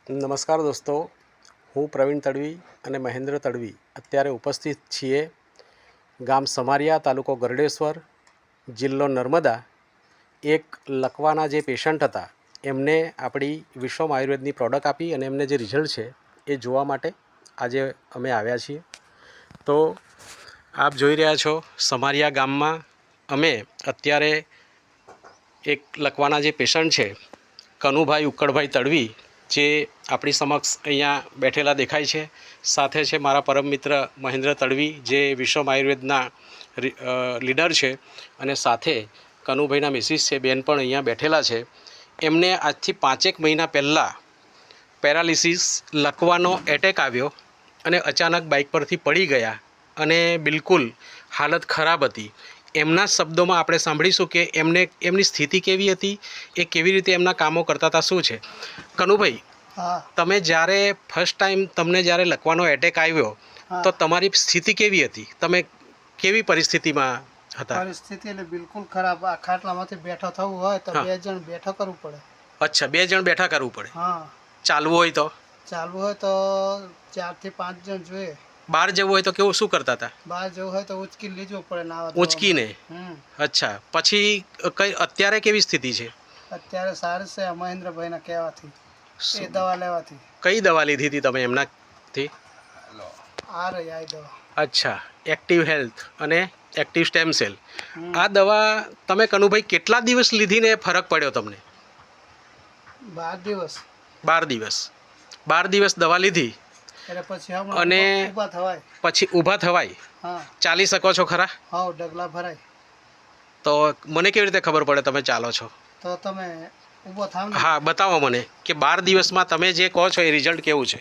નમસ્કાર દોસ્તો, હું પ્રવીણ તડવી અને મહેન્દ્ર તડવી અત્યારે ઉપસ્થિત છીએ ગામ સમારિયા, તાલુકો ગરડેશ્વર, જિલ્લો નર્મદા. એક લકવાના જે પેશન્ટ હતા એમને આપણી વિશ્વમ આયુર્વેદની પ્રોડક્ટ આપી અને એમને જે રિઝલ્ટ છે એ જોવા માટે આજે અમે આવ્યા છીએ. તો આપ જોઈ રહ્યા છો સમારિયા ગામમાં અમે અત્યારે એક લકવાના જે પેશન્ટ છે કનુભાઈ ઉક્કડભાઈ તડવી જે આપણી સમક્ષ અહીંયા બેઠેલા દેખાય છે. સાથે છે મારા પરમ મિત્ર મહેન્દ્ર તડવી જે વિશ્વમ આયુર્વેદના લીડર છે અને સાથે કનુભાઈના મિસિસ છે બેન પણ અહીંયા બેઠેલા છે. એમને આજથી 5 મહિના પહેલાં પેરાલિસિસ લકવાનો એટેક આવ્યો અને અચાનક બાઇક પરથી પડી ગયા અને બિલકુલ હાલત ખરાબ હતી. એમના શબ્દોમાં આપણે સાંભળીશું કે એમની સ્થિતિ કેવી હતી, એ કેવી રીતે એમના કામો કરતા હતા, શું છે. કનુભાઈ, તમે જ્યારે ફર્સ્ટ ટાઈમ તમને જ્યારે લકવાનો એટેક આવ્યો તો તમારી સ્થિતિ કેવી હતી? તમે કેવી પરિસ્થિતિમાં હતા? પરિસ્થિતિ એટલે બિલકુલ ખરાબ. આ ખાટલામાંથી બેઠો થવું હોય તો 2 જણ બેઠો કરવું પડે. અચ્છા, 2 જણ બેઠા કરવું પડે. હા. ચાલવું હોય તો 4 થી 5 જણ જોઈએ. બહાર જવું હોય તો કેવું શું કરતા હતા? બહાર જવું હોય તો ઉચકી લેજો પડે. ઉચકીને? અચ્છા. પછી કઈ અત્યારે કેવી સ્થિતિ છે? અત્યારે સારી છે મહેન્દ્રભાઈના કહેવાથી, એ દવા લેવાથી. કઈ દવા લીધી હતી તમે એમનાથી? આ રહી આ દવા. અચ્છા, એક્ટિવ હેલ્થ અને એક્ટિવ સ્ટેમ સેલ. આ દવા તમે કનુભાઈ કેટલા દિવસ લીધીને ફરક પડ્યો તમને? 12 દિવસ. 12 દિવસ દવા લીધી અને પછી ઊભા થવાય? ચાલી શકો છો ખરા? હા, ડગલા ભરાય. તો મને કેવી રીતે ખબર પડે તમે ચાલો છો? તો તમે ઊભો થાવ ને. હા, બતાવો મને કે 12 દિવસમાં તમે જે કહો છો એ રિઝલ્ટ કેવું છે.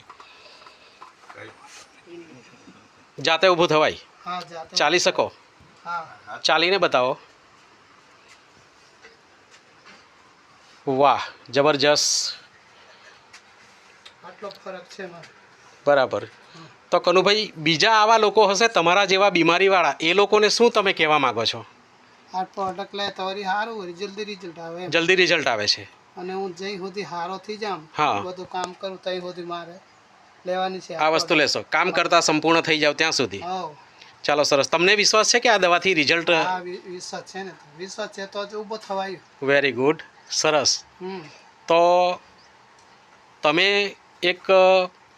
જાતે ઊભું થવાય? હા, જાતે ચાલી શકો? હા. ચાલીને બતાવો. વાહ, જબરજસ્ત. આટલો ફરક છે. બરાબર. તો કનુભાઈ, બીજા આવા લોકો હશે તમારા જેવા બીમારીવાળા, એ લોકોને શું તમે કહેવા માગો છો? આ પ્રોડક્ટ લે તો સારું, જલ્દી રિઝલ્ટ આવે. જલ્દી રિઝલ્ટ આવે છે અને હું જઈ સુધી હારો થઈ જામ, બધું કામ કરું તઈ સુધી મારે લેવાની છે આ વસ્તુ. લેશો કામ કરતા સંપૂર્ણ થઈ જાવ ત્યાં સુધી? ચાલો, સરસ. તમને વિશ્વાસ છે કે આ દવાથી રિઝલ્ટ? વિશ્વાસ છે ને. વિશ્વાસ છે તો જ ઊભો થવાય. વેરી ગુડ, સરસ. તો તમે એક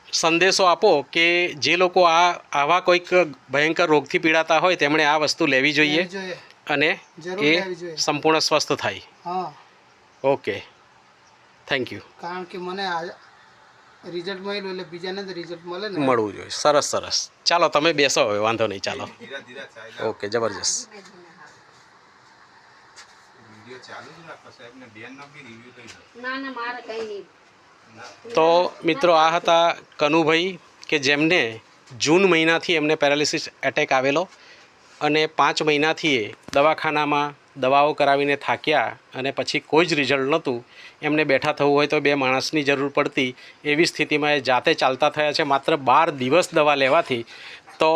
સંદેશો આપો કે જે લોકો આવા કોઈક ભયંકર રોગથી પીડાતા હોય તેમણે આ વસ્તુ લેવી જોઈએ અને એ સંપૂર્ણ સ્વસ્થ થાય. Okay, thank you. કારણ કે મને રિઝલ્ટ મળ્યું એટલે બીજાને જ રિઝલ્ટ મળે ને. મળવું જોઈએ. સરસ સરસ. ચાલો તમે બેસો હવે, વાંધો નહીં. ચાલો. ઓકે, જબરજસ્ત. તો મિત્રો, આ હતા કનુભાઈ કે જેમને જૂન મહિનાથી એમને પેરાલિસિસ એટેક આવેલો અને 5 મહિનાથી દવાખાનામાં દવાઓ કરાવીને થાક્યા અને પછી કોઈ જ રિઝલ્ટ નહોતું. એમને બેઠા થવું હોય તો 2 માણસની જરૂર પડતી. એવી સ્થિતિમાં એ જાતે ચાલતા થયા છે માત્ર 12 દિવસ દવા લેવાથી. તો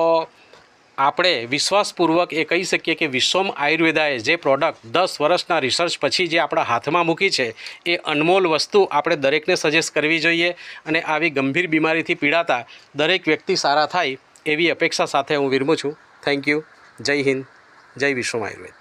આપણે વિશ્વાસપૂર્વક એ કહી શકીએ કે વિશ્વમ આયુર્વેદાએ જે પ્રોડક્ટ 10 વર્ષના રિસર્ચ પછી જે આપણા હાથમાં મૂકી છે એ અનમોલ વસ્તુ આપણે દરેકને સજેસ્ટ કરવી જોઈએ અને આવી ગંભીર બીમારીથી પીડાતા દરેક વ્યક્તિ સારા થાય એવી અપેક્ષા સાથે હું વિરમું છું. Thank you. જય હિન્દ, જય વિશ્વમ આયુર્વેદ.